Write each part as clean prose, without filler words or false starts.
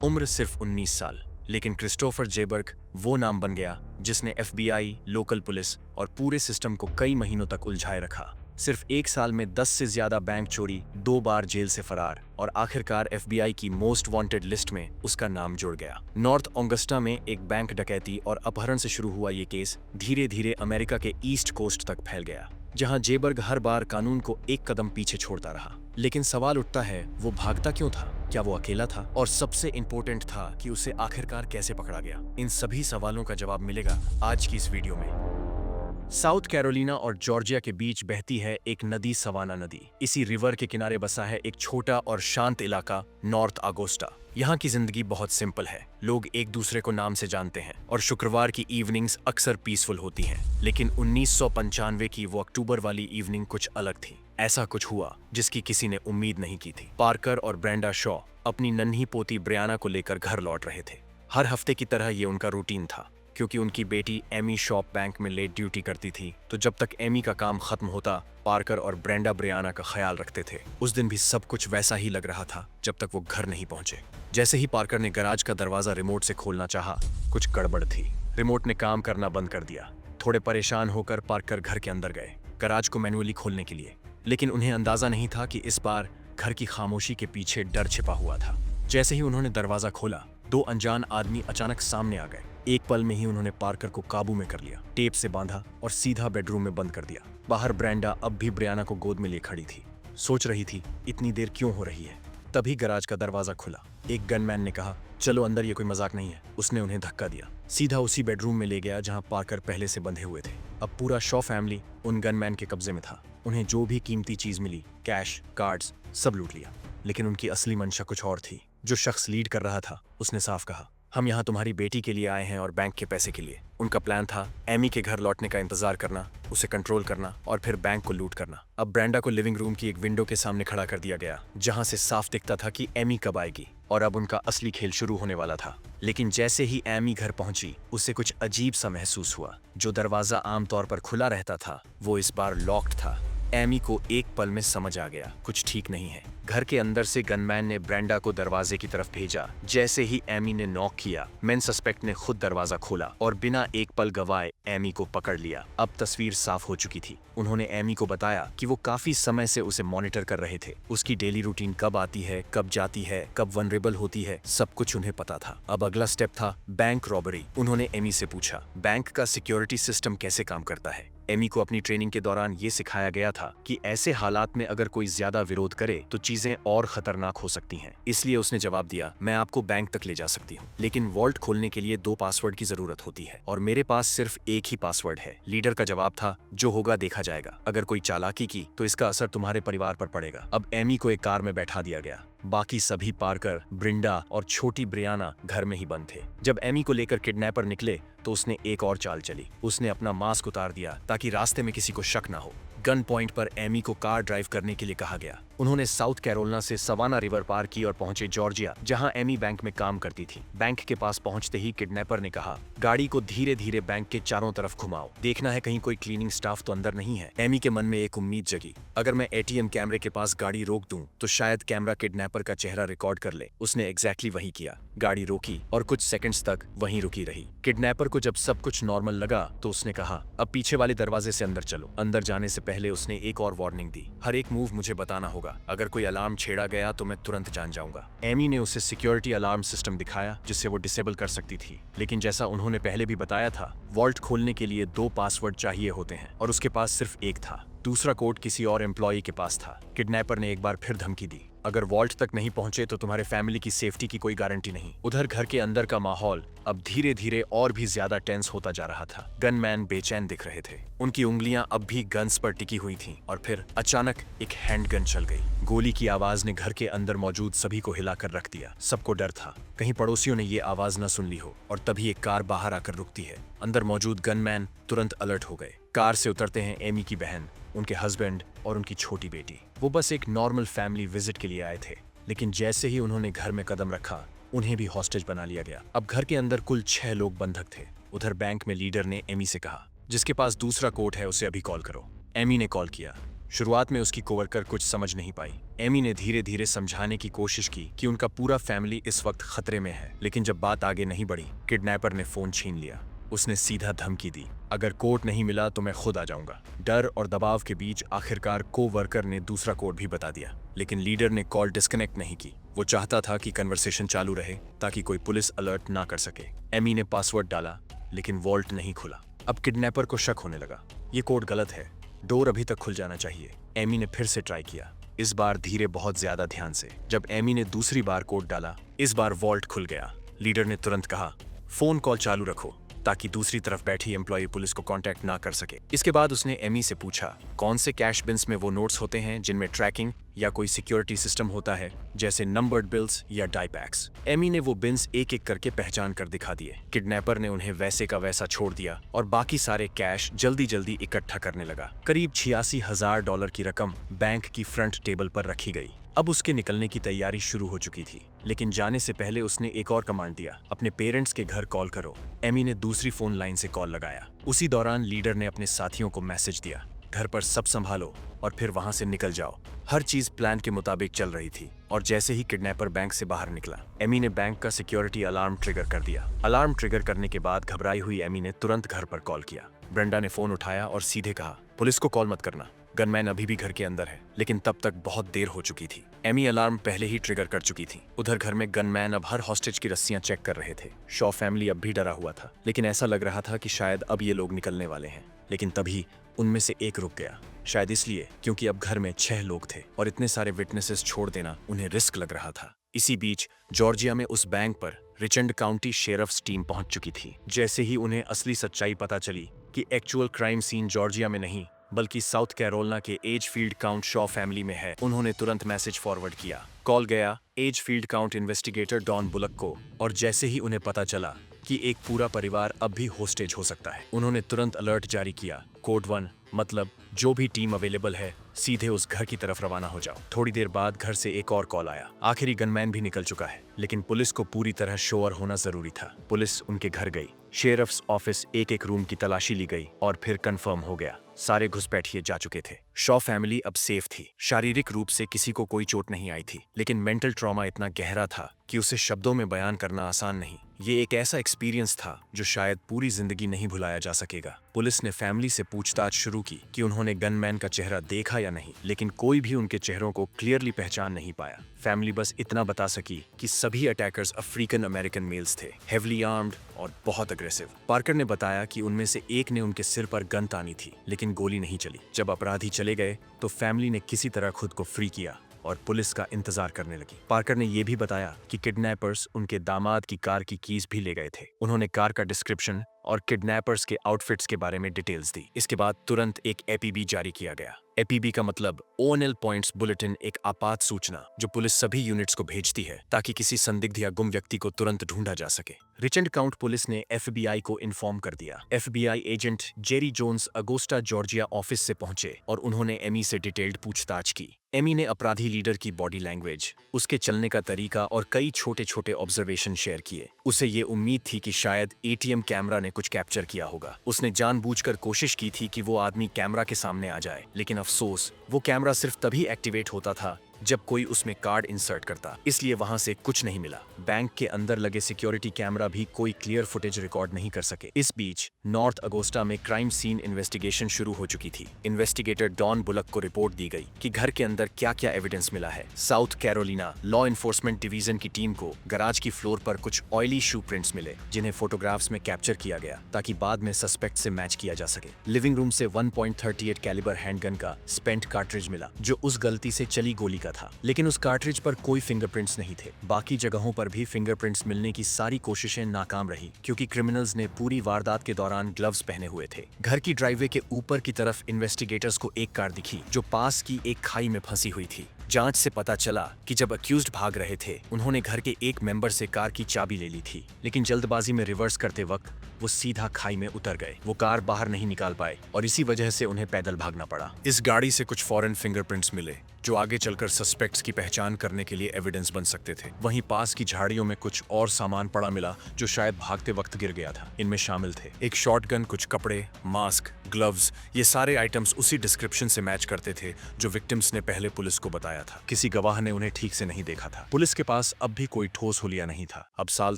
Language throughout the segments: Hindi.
उम्र सिर्फ 19 साल, लेकिन क्रिस्टोफर जेबर्ग वो नाम बन गया जिसने एफबीआई, लोकल पुलिस और पूरे सिस्टम को कई महीनों तक उलझाए रखा। सिर्फ एक साल में 10 से ज्यादा बैंक चोरी, 2 बार जेल से फरार और आखिरकार एफबीआई की मोस्ट वांटेड लिस्ट में उसका नाम जुड़ गया। नॉर्थ ऑगस्टा में एक बैंक डकैती और अपहरण से शुरू हुआ ये केस धीरे धीरे अमेरिका के ईस्ट कोस्ट तक फैल गया, जहां जेबर्ग हर बार कानून को एक कदम पीछे छोड़ता रहा। लेकिन सवाल उठता है, वो भागता क्यों था? क्या वो अकेला था? और सबसे इम्पोर्टेंट था कि उसे आखिरकार कैसे पकड़ा गया? इन सभी सवालों का जवाब मिलेगा आज की इस वीडियो में। साउथ कैरोलिना और जॉर्जिया के बीच बहती है एक नदी, सवाना नदी। इसी रिवर के किनारे बसा है एक छोटा और शांत इलाका, नॉर्थ अगोस्टा। यहाँ की जिंदगी बहुत सिंपल है। लोग एक दूसरे को नाम से जानते हैं और शुक्रवार की इवनिंग्स अक्सर पीसफुल होती हैं। लेकिन 1995 की वो अक्टूबर वाली इवनिंग कुछ अलग थी। ऐसा कुछ हुआ जिसकी किसी ने उम्मीद नहीं की थी। पार्कर और ब्रेंडा शॉ अपनी नन्ही पोती ब्रियाना को लेकर घर लौट रहे थे। हर हफ्ते की तरह ये उनका रूटीन था, क्योंकि उनकी बेटी एमी शॉप बैंक में लेट ड्यूटी करती थी, तो जब तक एमी का काम खत्म होता, पार्कर और ब्रेंडा ब्रियाना का ख्याल रखते थे। उस दिन भी सब कुछ वैसा ही लग रहा था जब तक वो घर नहीं पहुंचे। जैसे ही पार्कर ने गैराज का दरवाजा रिमोट से खोलना चाहा, कुछ गड़बड़ थी। रिमोट ने काम करना बंद कर दिया। थोड़े परेशान होकर पार्कर घर के अंदर गए, गैराज को मैनुअली खोलने के लिए। लेकिन उन्हें अंदाजा नहीं था कि इस बार घर की खामोशी के पीछे डर छिपा हुआ था। जैसे ही उन्होंने दरवाजा खोला, 2 अनजान आदमी अचानक सामने आ गए। एक पल में ही उन्होंने पार्कर को काबू में कर लिया, टेप से बांधा और सीधा बेडरूम में बंद कर दिया। बाहर ब्रेंडा अब भी ब्रियाना को गोद में लिए खड़ी थी, सोच रही थी इतनी देर क्यों हो रही है। तभी गैराज का दरवाजा खुला। एक गनमैन ने कहा, चलो अंदर, ये कोई मजाक नहीं है। उसने उन्हें धक्का दिया, सीधा उसी बेडरूम में ले गया जहां पार्कर पहले से बंधे हुए थे। अब पूरा शॉ फैमिली उन गनमैन के कब्जे में था। उन्हें जो भी कीमती चीज मिली, कैश, कार्ड्स, सब लूट लिया। लेकिन उनकी असली मंशा कुछ और थी। जो शख्स लीड कर रहा था उसने साफ कहा, हम यहाँ तुम्हारी बेटी के लिए आए हैं और बैंक के पैसे के लिए। उनका प्लान था एमी के घर लौटने का इंतजार करना, उसे कंट्रोल करना और फिर बैंक को लूट करना। अब ब्रेंडा को लिविंग रूम की एक विंडो के सामने खड़ा कर दिया गया, जहाँ से साफ दिखता था कि एमी कब आएगी, और अब उनका असली खेल शुरू होने वाला था। लेकिन जैसे ही एमी घर पहुंची, उसे कुछ अजीब सा महसूस हुआ। जो दरवाजा आमतौर पर खुला रहता था, वो इस बार लॉक्ड था। एमी को एक पल में समझ आ गया, कुछ ठीक नहीं है। घर के अंदर से गनमैन ने ब्रेंडा को दरवाजे की तरफ भेजा। जैसे ही एमी ने नॉक किया, मेन सस्पेक्ट ने खुद दरवाजा खोला और बिना एक पल गवाए एमी को पकड़ लिया। अब तस्वीर साफ हो चुकी थी। उन्होंने एमी को बताया कि वो काफी समय से उसे मॉनिटर कर रहे थे। उसकी डेली रूटीन कब आती है, कब जाती है, कब वनरेबल होती है, सब कुछ उन्हें पता था। अब अगला स्टेप था बैंक रॉबरी। उन्होंने एमी से पूछा, बैंक का सिक्योरिटी सिस्टम कैसे काम करता है। एमी को अपनी ट्रेनिंग के दौरान ये सिखाया गया था कि ऐसे हालात में अगर कोई ज्यादा विरोध करे तो चीजें और खतरनाक हो सकती हैं। इसलिए उसने जवाब दिया, मैं आपको बैंक तक ले जा सकती हूँ, लेकिन वॉल्ट खोलने के लिए 2 पासवर्ड की जरूरत होती है और मेरे पास सिर्फ एक ही पासवर्ड है। लीडर का जवाब था, जो होगा देखा जाएगा। अगर कोई चालाकी की तो इसका असर तुम्हारे परिवार पर पड़ेगा। अब एमी को एक कार में बैठा दिया गया। बाकी सभी पार्कर, ब्रिंडा और छोटी ब्रियाना घर में ही बंद थे। जब एमी को लेकर किडनैपर निकले तो उसने एक और चाल चली। उसने अपना मास्क उतार दिया ताकि रास्ते में किसी को शक ना हो। गन पॉइंट पर एमी को कार ड्राइव करने के लिए कहा गया। उन्होंने साउथ कैरोलिना से सवाना रिवर पार की और पहुंचे जॉर्जिया, जहां एमी बैंक में काम करती थी। बैंक के पास पहुंचते ही किडनैपर ने कहा, गाड़ी को धीरे धीरे बैंक के चारों तरफ घुमाओ, देखना है कहीं कोई क्लीनिंग स्टाफ तो अंदर नहीं है। एमी के मन में एक उम्मीद जगी, अगर मैं एटीएम कैमरे के पास गाड़ी रोक दूं तो शायद कैमरा किडनैपर का चेहरा रिकॉर्ड कर ले। उसने एग्जैक्टली वही किया। गाड़ी रोकी और कुछ सेकंड्स तक वहीं रुकी रही। किडनैपर को जब सब कुछ नॉर्मल लगा तो उसने कहा, अब पीछे वाले दरवाजे से अंदर चलो। अंदर जाने से पहले उसने एक और वार्निंग दी, हर एक मूव मुझे बताना होगा। अगर कोई अलार्म छेड़ा गया तो मैं तुरंत जान जाऊंगा। एमी ने उसे सिक्योरिटी अलार्म सिस्टम दिखाया जिससे वो डिसेबल कर सकती थी। लेकिन जैसा उन्होंने पहले भी बताया था, वॉल्ट खोलने के लिए 2 पासवर्ड चाहिए होते हैं और उसके पास सिर्फ एक था। दूसरा कोड किसी और एम्प्लॉई के पास था। किडनैपर ने एक बार फिर धमकी दी, अगर वॉल्ट तक नहीं पहुंचे तो तुम्हारे फैमिली की सेफ्टी की कोई गारंटी नहीं। उधर घर के अंदर का माहौल अब धीरे धीरे और भी ज्यादा टेंस होता जा रहा था। गनमैन बेचैन दिख रहे थे। उनकी उंगलियां अब भी गन्स पर टिकी हुई थीं और फिर अचानक एक हैंडगन चल गई। गोली की आवाज ने घर के अंदर मौजूद सभी को हिलाकर रख दिया। सबको डर था कहीं पड़ोसियों ने ये आवाज न सुन ली हो। और तभी एक कार बाहर आकर रुकती है। अंदर मौजूद गनमैन तुरंत अलर्ट हो गए। कार से उतरते हैं एमी की बहन, उनके हस्बैंड और उनकी छोटी बेटी। वो बस एक नॉर्मल फैमिली विजिट के लिए आए थे, लेकिन जैसे ही उन्होंने घर में कदम रखा, उन्हें भी हॉस्टेज बना लिया गया। अब घर के अंदर कुल 6 लोग बंधक थे। उधर बैंक में लीडर ने एमी से कहा, जिसके पास दूसरा कोड है उसे अभी कॉल करो। एमी ने कॉल किया। शुरुआत में उसकी कोवर्कर कुछ समझ नहीं पाई। एमी ने धीरे धीरे समझाने की कोशिश की कि उनका पूरा फैमिली इस वक्त खतरे में है, लेकिन जब बात आगे नहीं बढ़ी, किडनैपर ने फोन छीन लिया। उसने सीधा धमकी दी, अगर कोड नहीं मिला तो मैं खुद आ जाऊंगा। डर और दबाव के बीच आखिरकार कोवर्कर ने दूसरा कोड भी बता दिया, लेकिन लीडर ने कॉल डिस्कनेक्ट नहीं की। वो चाहता था कि कन्वर्सेशन चालू रहे ताकि कोई पुलिस अलर्ट ना कर सके। एमी ने पासवर्ड डाला, लेकिन वॉल्ट नहीं खुला। अब किडनैपर को शक होने लगा, ये कोड गलत है, डोर अभी तक खुल जाना चाहिए। एमी ने फिर से ट्राई किया, इस बार धीरे, बहुत ज्यादा ध्यान से। जब एमी ने दूसरी बार कोड डाला, इस बार वॉल्ट खुल गया। लीडर ने तुरंत कहा, फोन कॉल चालू रखो ताकि दूसरी तरफ बैठी एम्प्लॉय पुलिस को कांटेक्ट ना कर सके। इसके बाद उसने एमी से पूछा, कौन से कैश बिन्स में वो नोट्स होते हैं जिनमें ट्रैकिंग या कोई सिक्योरिटी सिस्टम होता है, जैसे नंबर्ड बिल्स या डाई पैक्स। एमी ने वो बिन्स एक एक करके पहचान कर दिखा दिए। किडनैपर ने उन्हें वैसे का वैसा छोड़ दिया और बाकी सारे कैश जल्दी जल्दी इकट्ठा करने लगा। करीब $86,000 की रकम बैंक की फ्रंट टेबल पर रखी गई। अब उसके निकलने की तैयारी शुरू हो चुकी थी, लेकिन जाने से पहले उसने एक और कमांड दिया, अपने पेरेंट्स के घर कॉल करो। एमी ने दूसरी फोन लाइन से कॉल लगाया। उसी दौरान लीडर ने अपने साथियों को मैसेज दिया, घर पर सब संभालो और फिर वहां से निकल जाओ। हर चीज प्लान के मुताबिक चल रही थी और जैसे ही किडनैपर बैंक से बाहर निकला, एमी ने बैंक का सिक्योरिटी अलार्म ट्रिगर कर दिया। अलार्म ट्रिगर करने के बाद घबराई हुई एमी ने तुरंत घर पर कॉल किया। ब्रेंडा ने फोन उठाया और सीधे कहा, पुलिस को कॉल मत करना, गनमैन अभी भी घर के अंदर है। लेकिन तब तक बहुत देर हो चुकी थी। एमी अलार्म पहले ही ट्रिगर कर चुकी थी। उधर घर में गनमैन अब हर हॉस्टेज की रस्सियां चेक कर रहे थे। शॉ फैमिली अब भी डरा हुआ था, लेकिन ऐसा लग रहा था कि शायद अब ये लोग निकलने वाले हैं। लेकिन तभी उनमें से एक रुक गया, शायद इसलिए क्योंकि अब घर में 6 लोग थे और इतने सारे विटनेसेस छोड़ देना उन्हें रिस्क लग रहा था। इसी बीच जॉर्जिया में उस बैंक पर रिचर्ड काउंटी शेरिफ्स टीम पहुंच चुकी थी। जैसे ही उन्हें असली सच्चाई पता चली कि एक्चुअल क्राइम सीन जॉर्जिया में नहीं बल्कि साउथ कैरोलिना के एजफील्ड काउंट शॉ फैमिली में है, उन्होंने तुरंत मैसेज फॉरवर्ड किया। कॉल गया एजफील्ड काउंट इन्वेस्टिगेटर डॉन बुलक को, और जैसे ही उन्हें पता चला कि एक पूरा परिवार अब भी होस्टेज हो सकता है, उन्होंने तुरंत अलर्ट जारी किया, कोड 1, मतलब जो भी टीम अवेलेबल है सीधे उस घर की तरफ रवाना हो जाओ। थोड़ी देर बाद घर से एक और कॉल आया। आखिरी गनमैन भी निकल चुका है, लेकिन पुलिस को पूरी तरह श्योर होना जरूरी था। पुलिस उनके घर गई, शेरिफ्स ऑफिस एक एक रूम की तलाशी ली गई और फिर कंफर्म हो गया सारे घुसपैठिए जा चुके थे। शॉ फैमिली अब सेफ थी। शारीरिक रूप से किसी को कोई चोट नहीं आई थी, लेकिन मेंटल ट्रॉमा इतना गहरा था कि उसे शब्दों में बयान करना आसान नहीं। ये एक ऐसा एक्सपीरियंस था जो शायद पूरी जिंदगी नहीं भुलाया जा सकेगा। पुलिस ने फैमिली से पूछताछ शुरू की कि उन्होंने गनमैन का चेहरा देखा या नहीं, लेकिन कोई भी उनके चेहरों को क्लियरली पहचान नहीं पाया। फैमिली बस इतना बता सकी कि सभी अटैकर्स अफ्रीकन अमेरिकन मेल्स थे, हेवली आर्म्ड और बहुत अग्रेसिव। पार्कर ने बताया कि उनमें से एक ने उनके सिर पर गन तानी थी, लेकिन गोली नहीं चली। जब अपराधी चले गए तो फैमिली ने किसी तरह खुद को फ्री किया और पुलिस का इंतजार करने लगी। पार्कर ने यह भी बताया कि किडनैपर्स उनके दामाद की कार की कीज भी ले गए थे। उन्होंने कार का डिस्क्रिप्शन और किडनैपर्स के आउटफिट्स के बारे में डिटेल्स दी। इसके बाद तुरंत एक एपीबी जारी किया गया। एपीबी का मतलब ONL पॉइंट्स बुलेटिन, एक आपात सूचना जो पुलिस सभी यूनिट्स को भेजती है ताकि किसी संदिग्ध या गुम व्यक्ति को तुरंत ढूंढा जा सके। रिचर्ड काउंट पुलिस ने FBI को इन्फॉर्म कर दिया। FBI agent Jerry Jones Augusta Georgia office से पहुंचे और उन्होंने एमी से डिटेल्ड पूछताछ की। एमी ने अपराधी लीडर की बॉडी लैंग्वेज, उसके चलने का तरीका और कई छोटे छोटे ऑब्जर्वेशन शेयर किए। उसे ये उम्मीद थी कि शायद ATM कैमरा ने कुछ कैप्चर किया होगा। उसने जानबूझकर कोशिश की थी कि वो आदमी कैमरा के सामने आ जाए, लेकिन अफसोस वो कैमरा सिर्फ तभी एक्टिवेट होता था जब कोई उसमें कार्ड इंसर्ट करता, इसलिए वहां से कुछ नहीं मिला। बैंक के अंदर लगे सिक्योरिटी कैमरा भी कोई क्लियर फुटेज रिकॉर्ड नहीं कर सके। इस बीच नॉर्थ अगोस्टा में क्राइम सीन इन्वेस्टिगेशन शुरू हो चुकी थी। इन्वेस्टिगेटर डॉन बुलक को रिपोर्ट दी गई कि घर के अंदर क्या क्या एविडेंस मिला है। South Carolina law enforcement division की टीम को गराज की फ्लोर पर कुछ ऑयली शू प्रिंट्स मिले, जिन्हें फोटोग्राफ्स में कैप्चर किया गया ताकि बाद में सस्पेक्ट से मैच किया जा सके। लिविंग रूम से 1.38 कैलिबर हैंडगन का स्पेंट कार्ट्रिज मिला, जो उस गलती से चली गोली का था, लेकिन उस कार्ट्रिज पर कोई फिंगरप्रिंट्स नहीं थे। बाकी जगहों पर भी फिंगरप्रिंट्स मिलने की सारी कोशिशें नाकाम रही, क्योंकि क्रिमिनल्स ने पूरी वारदात के दौरान ग्लव्स पहने हुए थे। घर की ड्राइववे के ऊपर की तरफ इन्वेस्टिगेटर्स को एक कार दिखी जो पास की एक खाई में फंसी हुई थी। जांच से पता चला कि जब अक्यूज्ड भाग रहे थे, उन्होंने घर के एक मेंबर से कार की चाबी ले ली थी, लेकिन जल्दबाजी में रिवर्स करते वक्त वो सीधा खाई में उतर गए। वो कार बाहर नहीं निकाल पाए और इसी वजह से उन्हें पैदल भागना पड़ा। इस गाड़ी से कुछ फॉरेन फिंगरप्रिंट्स मिले जो आगे चलकर सस्पेक्ट्स की पहचान करने के लिए एविडेंस बन सकते थे। वहीं पास की झाड़ियों में कुछ और सामान पड़ा मिला जो शायद भागते वक्त गिर गया था। इनमें शामिल थे एक शॉटगन, कुछ कपड़े, मास्क, ग्लव्स, ये सारे आइटम्स उसी डिस्क्रिप्शन से मैच करते थे जो विक्टिम्स ने पहले पुलिस को बताया था। किसी गवाह ने उन्हें ठीक से नहीं देखा था। पुलिस के पास अब भी कोई ठोस हुलिया नहीं था। अब साल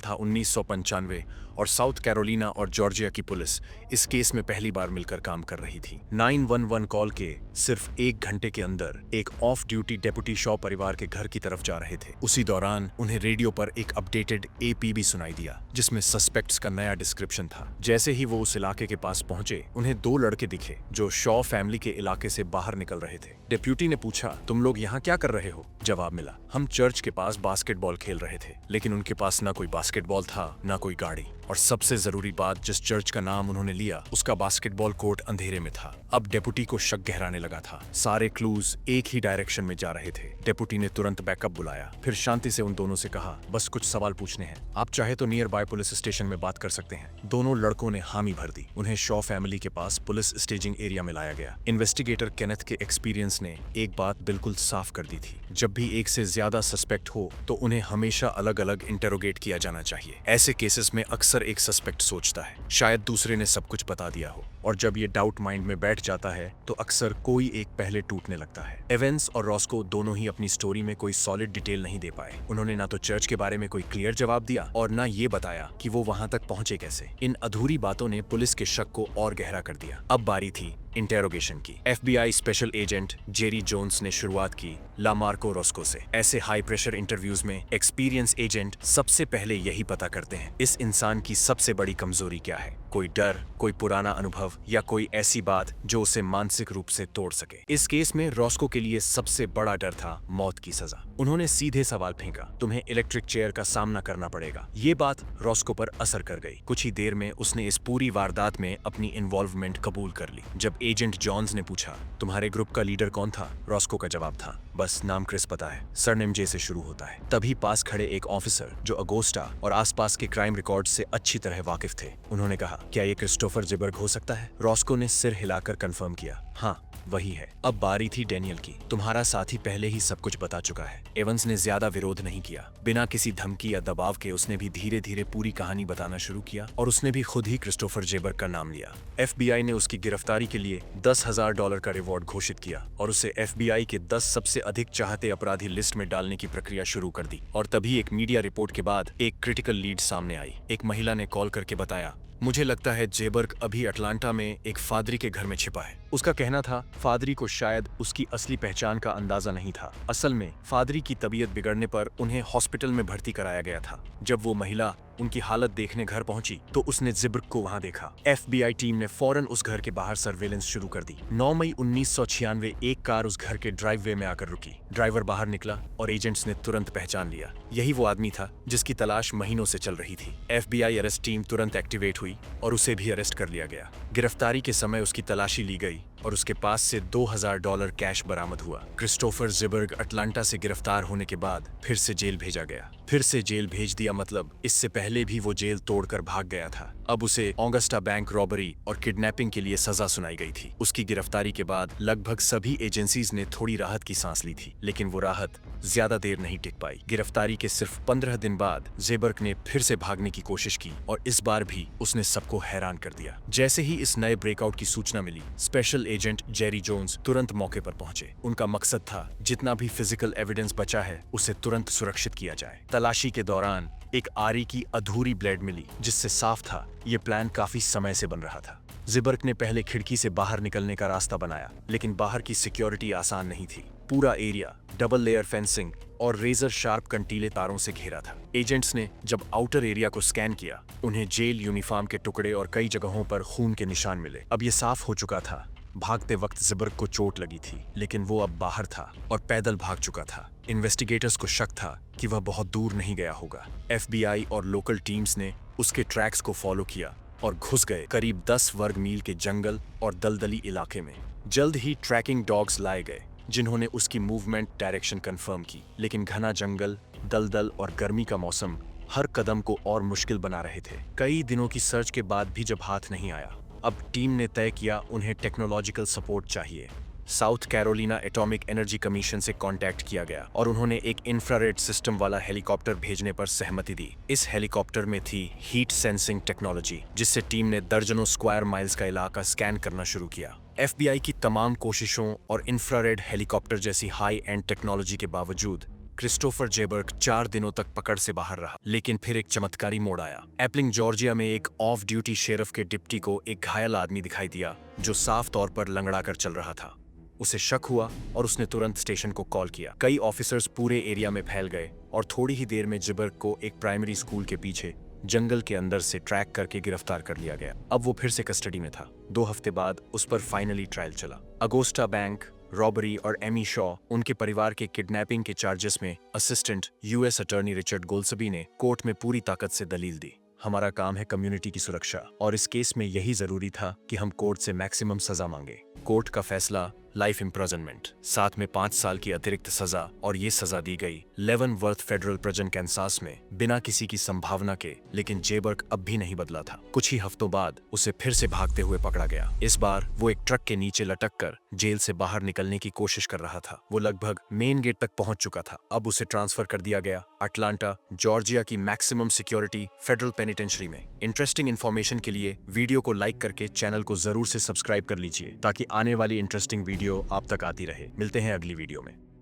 था 1995 और साउथ कैरोलिना और जॉर्जिया की पुलिस इस केस में पहली बार मिलकर काम कर रही थी। 911 कॉल के सिर्फ 1 घंटे के अंदर एक ऑफ ड्यूटी डेप्यूटी शॉ परिवार के घर की तरफ जा रहे थे। उसी दौरान उन्हें रेडियो पर एक अपडेटेड एपीबी सुनाई दिया जिसमें सस्पेक्ट्स का नया डिस्क्रिप्शन था। जैसे ही वो उस इलाके के पास पहुंचे, उन्हें 2 लड़के दिखे जो शॉ फैमिली के इलाके से बाहर निकल रहे थे। डेप्यूटी ने पूछा, तुम लोग यहाँ क्या कर रहे हो? जवाब मिला, हम चर्च के पास बास्केटबॉल खेल रहे थे। लेकिन उनके पास ना कोई बास्केटबॉल था ना कोई गाड़ी, और सबसे जरूरी बात, जिस चर्च का नाम उन्होंने लिया उसका बास्केटबॉल कोर्ट अंधेरे में था। अब डेप्यूटी को शक गहराने लगा था। सारे क्लूज एक ही डायरेक्शन में जा रहे थे। डेप्यूटी ने तुरंत बैकअप बुलाया, फिर शांति से उन दोनों से कहा, बस कुछ सवाल पूछने हैं, आप चाहे तो नियर बाय पुलिस स्टेशन में बात कर सकते हैं। दोनों लड़कों ने हामी भर दी। उन्हें शॉ फैमिली के पास पुलिस स्टेजिंग एरिया में लाया गया। इन्वेस्टिगेटर केनेथ के एक्सपीरियंस ने एक बात बिल्कुल साफ कर दी थी, जब भी एक से ज्यादा सस्पेक्ट हो तो उन्हें हमेशा अलग अलग इंटेरोगेट किया जाना चाहिए। ऐसे केसेस में अक्सर एक सस्पेक्ट सोचता है शायद दूसरे ने सब कुछ बता दिया हो, और जब ये डाउट माइंड में बैठ जाता है तो अक्सर कोई एक पहले टूटने लगता है। एवेंस और रॉस्को दोनों ही अपनी स्टोरी में कोई सॉलिड डिटेल नहीं दे पाए। उन्होंने ना तो चर्च के बारे में कोई क्लियर जवाब दिया और ना ये बताया कि वो वहां तक पहुंचे कैसे। इन अधूरी बातों ने पुलिस के शक को और गहरा कर दिया। अब बारी थी इंटेरोगेशन की। FBI special agent Jerry Jones ने शुरुआत की लामार्को रॉस्को से। ऐसे हाई प्रेशर इंटरव्यूज में एक्सपीरियंस एजेंट सबसे पहले यही पता करते हैं इस इंसान की सबसे बड़ी कमजोरी क्या है। कोई डर, कोई पुराना अनुभव या कोई ऐसी बात जो उसे मानसिक रूप से तोड़ सके। इस केस में रॉस्को के लिए सबसे बड़ा डर था मौत की सजा। उन्होंने सीधे सवाल फेंका, तुम्हें इलेक्ट्रिक चेयर का सामना करना पड़ेगा। ये बात रॉस्को पर असर कर गई। कुछ ही देर में उसने इस पूरी वारदात में अपनी इन्वॉल्वमेंट कबूल कर ली। जब एजेंट जॉन्स ने पूछा, तुम्हारे ग्रुप का लीडर कौन था? रॉस्को का जवाब था, बस नाम क्रिस पता है, सरनेम जे से शुरू होता है। तभी पास खड़े एक ऑफिसर जो अगोस्टा और आसपास के क्राइम रिकॉर्ड से अच्छी तरह वाकिफ थे, उन्होंने कहा, क्या ये क्रिस्टोफर जेबर्ग हो सकता है? रॉस्को ने सिर हिलाकर कंफर्म किया, हाँ वही है। अब बारी थी डेनियल की। तुम्हारा साथी पहले ही सब कुछ बता चुका है। एवंस ने ज्यादा विरोध नहीं किया। बिना किसी धमकी या दबाव के उसने भी धीरे धीरे पूरी कहानी बताना शुरू किया और उसने भी खुद ही क्रिस्टोफर जेबर्ग का नाम लिया। एफबीआई ने उसकी गिरफ्तारी के लिए $10,000 का रिवॉर्ड घोषित किया और उसे एफबीआई के 10 सबसे अधिक चाहते अपराधी लिस्ट में डालने की प्रक्रिया शुरू कर दी। और तभी एक मीडिया रिपोर्ट के बाद एक क्रिटिकल लीड सामने आई। एक महिला ने कॉल करके बताया, मुझे लगता है जेबर्ग अभी अटलांटा में एक फादरी के घर में छिपा है। उसका कहना था फादरी को शायद उसकी असली पहचान का अंदाजा नहीं था। असल में फादरी की तबीयत बिगड़ने पर उन्हें हॉस्पिटल में भर्ती कराया गया था। जब वो महिला उनकी हालत देखने घर पहुंची तो उसने जेबर्ग को वहां देखा। एफबीआई टीम ने फौरन उस घर के बाहर सर्वेलेंस शुरू कर दी। 9 मई 1996 एक कार उस घर के ड्राइववे में आकर रुकी। ड्राइवर बाहर निकला और एजेंट्स ने तुरंत पहचान लिया, यही वो आदमी था जिसकी तलाश महीनों से चल रही थी। एफबीआई अरेस्ट टीम तुरंत एक्टिवेट हुई और उसे भी अरेस्ट कर लिया गया। गिरफ्तारी के समय उसकी तलाशी ली गई और उसके पास से $2,000 कैश बरामद हुआ। क्रिस्टोफर जेबर्ग अटलांटा से गिरफ्तार होने के बाद फिर से जेल भेजा गया। फिर से जेल भेज दिया मतलब इससे पहले भी वो जेल तोड़कर भाग गया था। अब उसे ऑगस्टा बैंक रॉबरी और किडनैपिंग के लिए सजा सुनाई गई थी। उसकी गिरफ्तारी के बाद लगभग सभी एजेंसीज ने थोड़ी राहत की सांस ली थी, लेकिन वो राहत ज्यादा देर नहीं टिक पाई। गिरफ्तारी के सिर्फ 15 दिन बाद जेबर्ग ने फिर से भागने की कोशिश की और इस बार भी उसने सबको हैरान कर दिया। जैसे ही इस नए ब्रेकआउट की सूचना मिली, स्पेशल एजेंट जेरी जोन्स तुरंत मौके पर पहुंचे। उनका मकसद था जितना भी फिजिकल एविडेंस बचा है उसे तुरंत सुरक्षित किया जाए। तलाशी के दौरान एक आरी की अधूरी ब्लेड मिली जिससे साफ था ये प्लान काफी समय से बन रहा था। जेबर्ग ने पहले खिड़की से बाहर निकलने का रास्ता बनाया, लेकिन बाहर की सिक्योरिटी आसान नहीं थी। पूरा एरिया डबल लेयर फेंसिंग और रेजर शार्प कंटीले तारों से घेरा था। एजेंट्स ने जब आउटर एरिया को स्कैन किया, उन्हें जेल यूनिफॉर्म के टुकड़े और कई जगहों पर खून के निशान मिले। अब ये साफ हो चुका था भागते वक्त जेबर्ग को चोट लगी थी, लेकिन वो अब बाहर था और पैदल भाग चुका था। इन्वेस्टिगेटर्स को शक था कि वह बहुत दूर नहीं गया होगा। एफबीआई और लोकल टीम्स ने उसके ट्रैक्स को फॉलो किया और घुस गए करीब 10 वर्ग मील के जंगल और दलदली इलाके में। जल्द ही ट्रैकिंग डॉग्स लाए गए जिन्होंने उसकी मूवमेंट डायरेक्शन कंफर्म की, लेकिन घना जंगल, दलदल और गर्मी का मौसम हर कदम को और मुश्किल बना रहे थे। कई दिनों की सर्च के बाद भी जब हाथ नहीं आया, अब टीम ने तय किया उन्हें टेक्नोलॉजिकल सपोर्ट चाहिए। South Carolina atomic energy commission से कांटेक्ट किया गया और उन्होंने एक इंफ्रारेड सिस्टम वाला हेलीकॉप्टर भेजने पर सहमति दी। इस हेलीकॉप्टर में थी हीट सेंसिंग टेक्नोलॉजी, जिससे टीम ने दर्जनों स्क्वायर माइल्स का इलाका स्कैन करना शुरू किया। FBI की तमाम कोशिशों और इंफ्रारेड हेलीकॉप्टर जैसी हाई एंड टेक्नोलॉजी के बावजूद क्रिस्टोफर जेबर्ग 4 दिनों तक पकड़ से बाहर रहा। लेकिन फिर एक चमत्कारी मोड़ आया। एप्लिंग जॉर्जिया में एक ऑफ ड्यूटी शेरिफ के डिप्टी को एक घायल आदमी दिखाई दिया जो साफ तौर पर लंगड़ा कर चल रहा था। उसे शक हुआ और उसने तुरंत स्टेशन को कॉल किया। कई ऑफिसर्स पूरे एरिया में फैल गए और थोड़ी ही देर में जेबर्ग को एक प्राइमरी स्कूल के पीछे जंगल के अंदर से ट्रैक करके गिरफ्तार कर लिया गया। अब वो फिर से कस्टडी में था। 2 हफ्ते बाद उस पर फाइनली ट्रायल चला। अगोस्टा बैंक रॉबरी और एमी शॉ, उनके परिवार के किडनैपिंग के चार्जेस में असिस्टेंट US अटॉर्नी रिचर्ड गोल्सबी ने कोर्ट में पूरी ताकत से दलील दी। हमारा काम है कम्युनिटी की सुरक्षा और इस केस में यही जरूरी था कि हम कोर्ट से मैक्सिमम सजा मांगे। कोर्ट का फैसला लाइफ इम्प्रिजनमेंट, साथ में 5 साल की अतिरिक्त सजा, और ये सजा दी गई लेवनवर्थ फेडरल प्रिजन कैंसास में बिना किसी की संभावना के। लेकिन जेबर्ग अब भी नहीं बदला था। कुछ ही हफ्तों बाद उसे फिर से भागते हुए पकड़ा गया। इस बार वो एक ट्रक के नीचे लटक कर जेल से बाहर निकलने की कोशिश कर रहा था। वो लगभग मेन गेट तक पहुंच चुका था। अब उसे ट्रांसफर कर दिया गया अटलांटा, जॉर्जिया की मैक्सिमम सिक्योरिटी फेडरल पेनिटेंशरी में। इंटरेस्टिंग इन्फॉर्मेशन के लिए वीडियो को लाइक करके चैनल को जरूर से सब्सक्राइब कर लीजिए ताकि आने वाली इंटरेस्टिंग वीडियो आप तक आती रहे। मिलते हैं अगली वीडियो में।